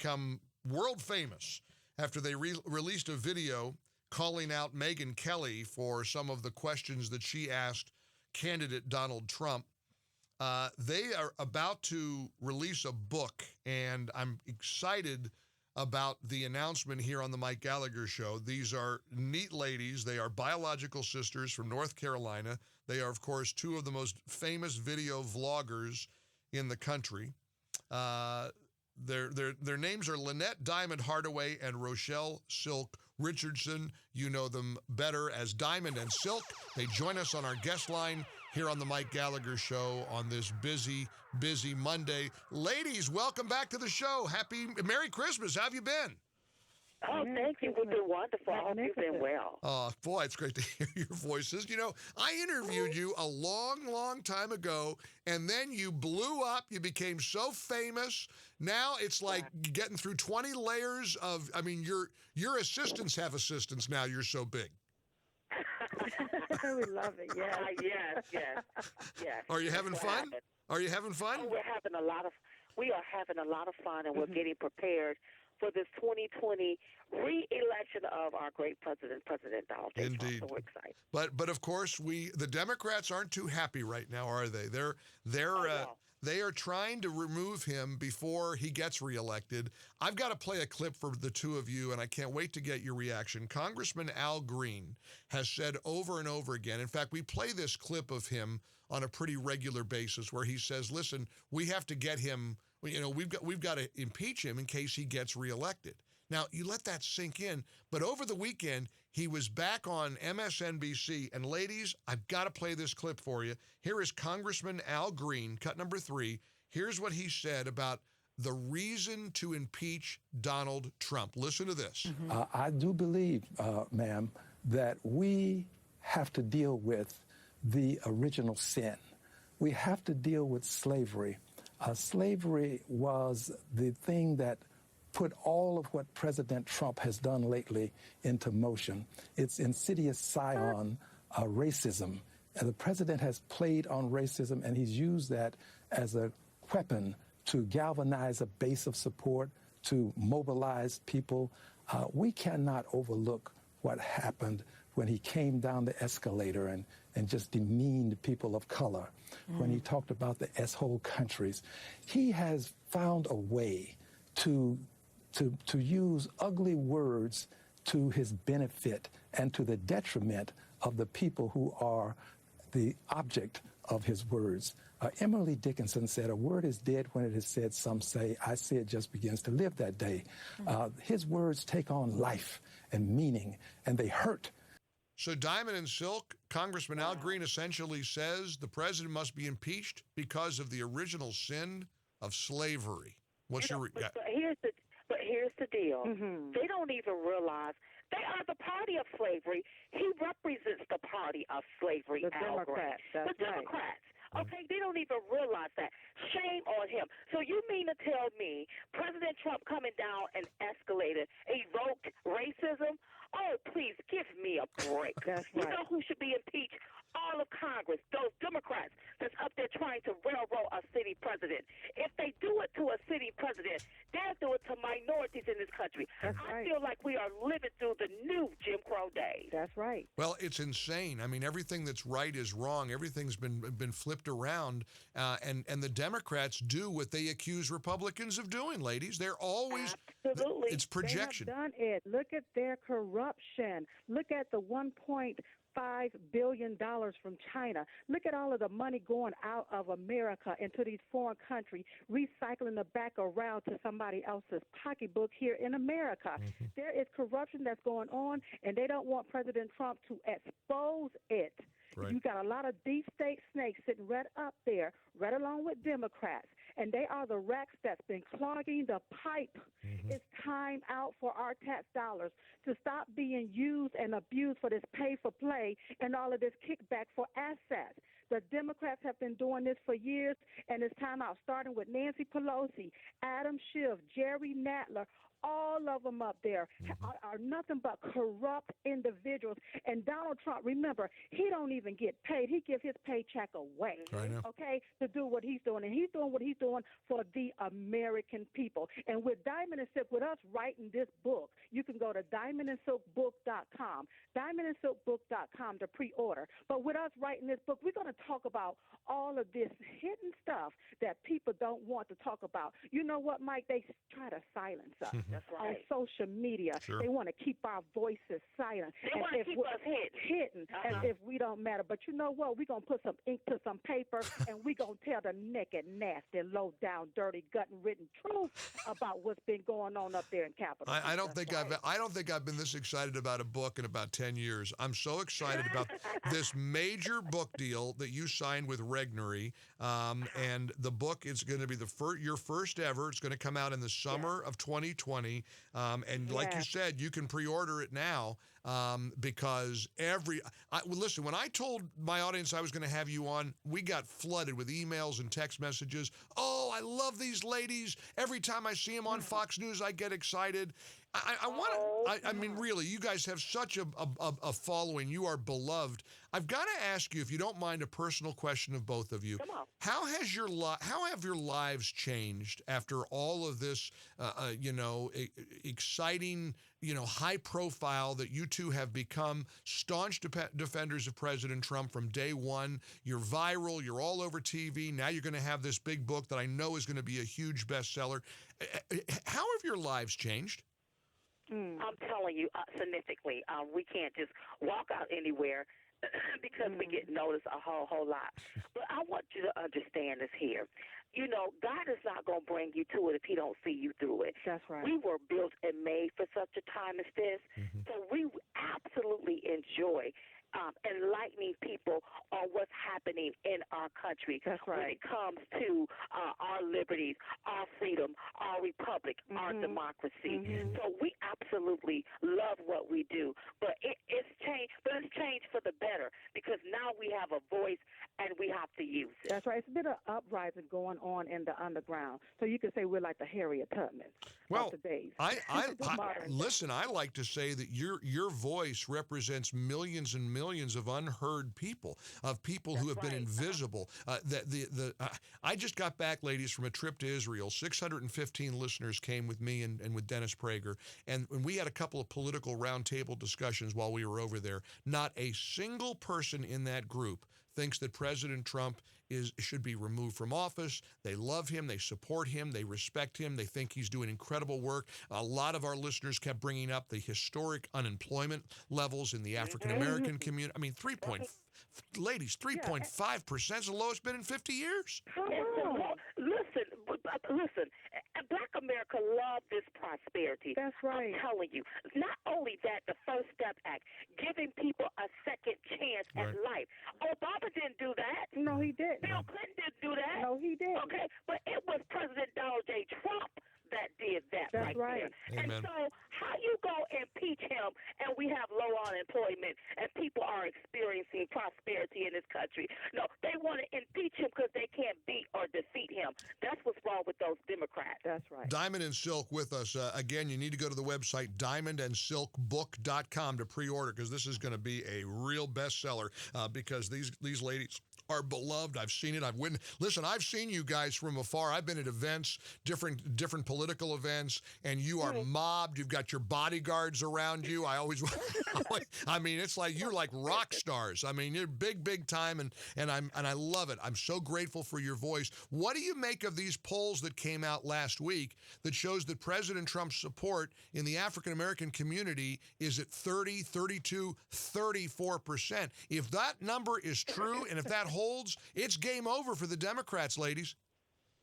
become world famous after they released a video calling out Megyn Kelly for some of the questions that she asked candidate Donald Trump. They are about to release a book, and I'm excited about the announcement here on the Mike Gallagher Show. These are neat ladies. They are biological sisters from North Carolina. They are, of course, two of the most famous video vloggers in the country. Their names are Lynette Diamond Hardaway and Rochelle Silk Richardson. You know them better as Diamond and Silk. They join us on our guest line here on the Mike Gallagher Show on this busy Monday. Ladies, welcome back to the show. Merry Christmas. How have you been? Oh, thank you. We've been wonderful. I hope you've been well. Oh, boy, it's great to hear your voices. You know, I interviewed you a long time ago, and then you blew up. You became so famous. Now it's like getting through 20 layers of, I mean, your assistants have assistants now. You're so big. We love it, Yes. Are you having fun? Are you having fun? Oh, we are having a lot of fun, and we're getting prepared for this 2020 re-election of our great President Donald J. Trump. So we're excited. But of course, the Democrats aren't too happy right now, are they? They are trying to remove him before he gets reelected. I've got to play a clip for the two of you, and I can't wait to get your reaction. Congressman Al Green has said over and over again, in fact, we play this clip of him on a pretty regular basis where he says, listen, we have to get him, we've got to impeach him in case he gets reelected. Now, you let that sink in, but over the weekend, he was back on MSNBC, and ladies, I've got to play this clip for you. Here is Congressman Al Green, cut number 3. Here's what he said about the reason to impeach Donald Trump. Listen to this. I do believe, ma'am, that we have to deal with the original sin. We have to deal with slavery. Slavery was the thing that put all of what President Trump has done lately into motion. It's insidious scion racism. And the president has played on racism, and he's used that as a weapon to galvanize a base of support, to mobilize people. We cannot overlook what happened when he came down the escalator and just demeaned people of color, when he talked about the S-hole countries. He has found a way to use ugly words to his benefit and to the detriment of the people who are the object of his words. Emily Dickinson said, "A word is dead when it is said, some say. I say it just begins to live that day." His words take on life and meaning, and they hurt. So Diamond and Silk, Congressman Al Green essentially says the president must be impeached because of the original sin of slavery. What's your... But here's the deal. They don't even realize they are the party of slavery. He represents the party of slavery. The Democrats. The Democrats. Okay, they don't even realize that. Shame on him. So you mean to tell me President Trump coming down an escalator evoked racism? Oh, please give me a break. That's You right. know who should be impeached? All of Congress, those Democrats that's up there trying to railroad a city president. If they do it to a city president, they'll do it to minorities in this country. That's I right. feel like we are living through the new Jim Crow days. That's right. Well, it's insane. I mean, everything that's right is wrong. Everything's been flipped around, and the Democrats do what they accuse Republicans of doing, ladies. They're always... Absolutely. It's projection. They have done it. Look at their corruption. Look at the $1.5 billion from China. Look at all of the money going out of America into these foreign countries, recycling it back around to somebody else's pocketbook here in America. There is corruption that's going on, and they don't want President Trump to expose it. Right. You got a lot of deep state snakes sitting right up there, right along with Democrats, and they are the wrecks that's been clogging the pipe. It's time out for our tax dollars to stop being used and abused for this pay for play and all of this kickback for assets. The Democrats have been doing this for years, and it's time out, starting with Nancy Pelosi, Adam Schiff, Jerry Nadler. all of them up there are nothing but corrupt individuals. And Donald Trump, remember, he don't even get paid. He gives his paycheck away, okay, to do what he's doing. And he's doing what he's doing for the American people. And with Diamond and Silk, with us writing this book, you can go to diamondandsilkbook.com, diamondandsilkbook.com to pre-order. But with us writing this book, we're going to talk about all of this hidden stuff that people don't want to talk about. You know what, Mike? They try to silence us. That's right. On social media. Sure. They want to keep our voices silent. They want to keep us hidden as if we don't matter. But you know what? We're going to put some ink to some paper, and we're going to tell the naked, nasty, low-down, dirty, gut-written truth about what's been going on up there in Capitol. I don't think I've been this excited about a book in about 10 years. I'm so excited about this major book deal that you signed with Regnery, and the book is going to be your first ever. It's going to come out in the summer of 2020, and like you said, you can pre-order it now because listen, when I told my audience I was going to have you on, we got flooded with emails and text messages. Oh, I love these ladies. Every time I see them on Fox News, I get excited. I mean, really, you guys have such a following. You are beloved. I've got to ask you, if you don't mind, a personal question of both of you. Come on. How have your lives changed after all of this, exciting, high profile that you two have become staunch defenders of President Trump from day one? You're viral. You're all over TV. Now you're going to have this big book that I know is going to be a huge bestseller. How have your lives changed? I'm telling you, significantly, we can't just walk out anywhere because we get noticed a whole lot. But I want you to understand this here. You know, God is not going to bring you to it if he don't see you through it. That's right. We were built and made for such a time as this. So we absolutely enjoy enlightening people on what's happening in our country. That's right. When it comes to our liberties, our freedom, our republic, our democracy. So we absolutely love what we do. But it's changed. But it's changed for the better because now we have a voice and we have to use it. That's right. It's a bit of uprising going on in the underground. So you can say we're like the Harriet Tubman of today's. Listen, I like to say that your voice represents millions and millions of unheard people, of people who have been invisible. I just got back, ladies, from a trip to Israel. 615 listeners came with me and with Dennis Prager, and we had a couple of political roundtable discussions while we were over there. Not a single person in that group thinks that President Trump should be removed from office. They love him. They support him. They respect him. They think he's doing incredible work. A lot of our listeners kept bringing up the historic unemployment levels in the African-American community. I mean, 3.5% is the lowest been in 50 years. Listen, Black America loved this prosperity. That's right. I'm telling you. Not only that, the First Step Act, giving people a second chance at life. Obama didn't do that. No, he didn't. Bill Clinton didn't do that. No, he didn't. Okay, but it was President Donald J. Trump that did that. That's right. There. And so how you go impeach him and we have low unemployment and people are experiencing prosperity in this country? No, they want to impeach him because they can't beat or defeat him. That's what's wrong with those Democrats. That's right. Diamond and Silk with us. Again, you need to go to the website diamondandsilkbook.com to pre-order because this is going to be a real bestseller because these ladies are beloved. I've seen it. Listen, I've seen you guys from afar. I've been at events, different political events, and you are mobbed. You've got your bodyguards around you. I mean, it's like you're like rock stars. I mean, you're big time, and I love it. I'm so grateful for your voice. What do you make of these polls that came out last week that shows that President Trump's support in the African American community is at 30, 32, 34%? If that number is true, and if that holds, it's game over for the Democrats, ladies.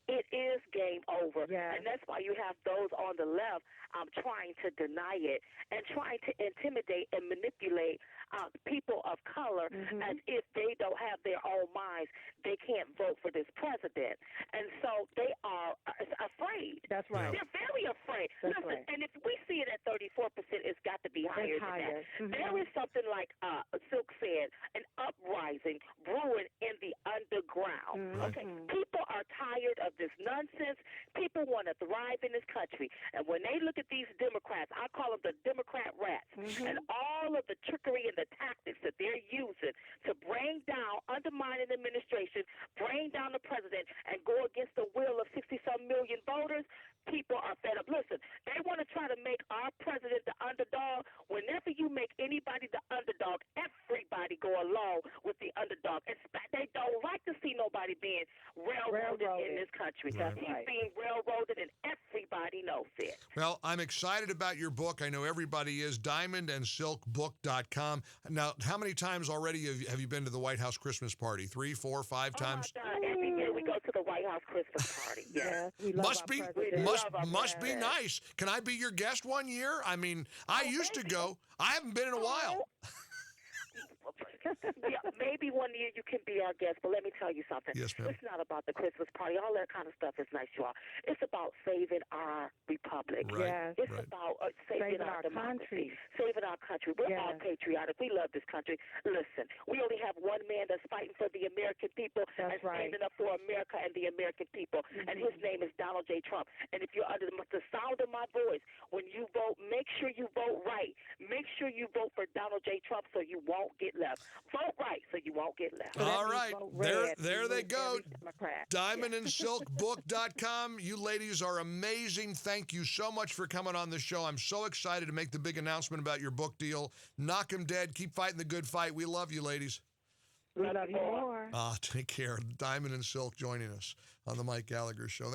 It is game over. Yes. And that's why you have those on the left trying to deny it and trying to intimidate and manipulate people of color as if they don't have their own minds. They can't vote for this president. And so they are afraid. That's right. They're very afraid. That's Listen, right. and if we see it at 34%, it's got to be higher than that. There is something like Silk said, an uprising brewing in the underground. Okay, people are tired of this nonsense. People want to thrive in this country. And when they look at these Democrats, I call them the Democrat rats, and all of the trickery and the tactics that they're using to bring down, undermine an administration, bring down the president, and go against the will of 60-some million voters, people are fed up. Listen, they want to try to make our president the underdog. Whenever you make anybody the underdog, everybody go along with the underdog. They don't like to see nobody being railroaded in this country. Right. He's being railroaded, and everybody knows it. Well, I'm excited about your book. I know everybody is. DiamondandSilkBook.com. Now, how many times already have you been to the White House Christmas party? 3, 4, 5 times? Oh, my God. Every year we go to the White House Christmas party. Yeah, we love Must our be president. must be nice. Can I be your guest one year? I mean, I used to go. I haven't been in a while. Yeah, maybe one year you can be our guest, but let me tell you something. Yes, ma'am. It's not about the Christmas party. All that kind of stuff is nice, y'all. It's about saving our republic. Right. Yes. It's about saving our democracy, country. saving our country. We're Yes. all patriotic. We love this country. Listen, we only have one man that's fighting for the American people That's and right. standing up for America and the American people, and his name is Donald J. Trump. And if you're under the sound of my voice, when you vote, make sure you vote right. Make sure you vote for Donald J. Trump so you won't get left. Vote right so you won't get left. So that All means right. vote There red. they We go. vote every Democrat. DiamondandSilkBook.com. You ladies are amazing. Thank you so much for coming on the show. I'm so excited to make the big announcement about your book deal. Knock 'em dead. Keep fighting the good fight. We love you, ladies. We love you more. Take care. Diamond and Silk joining us on the Mike Gallagher Show. Thanks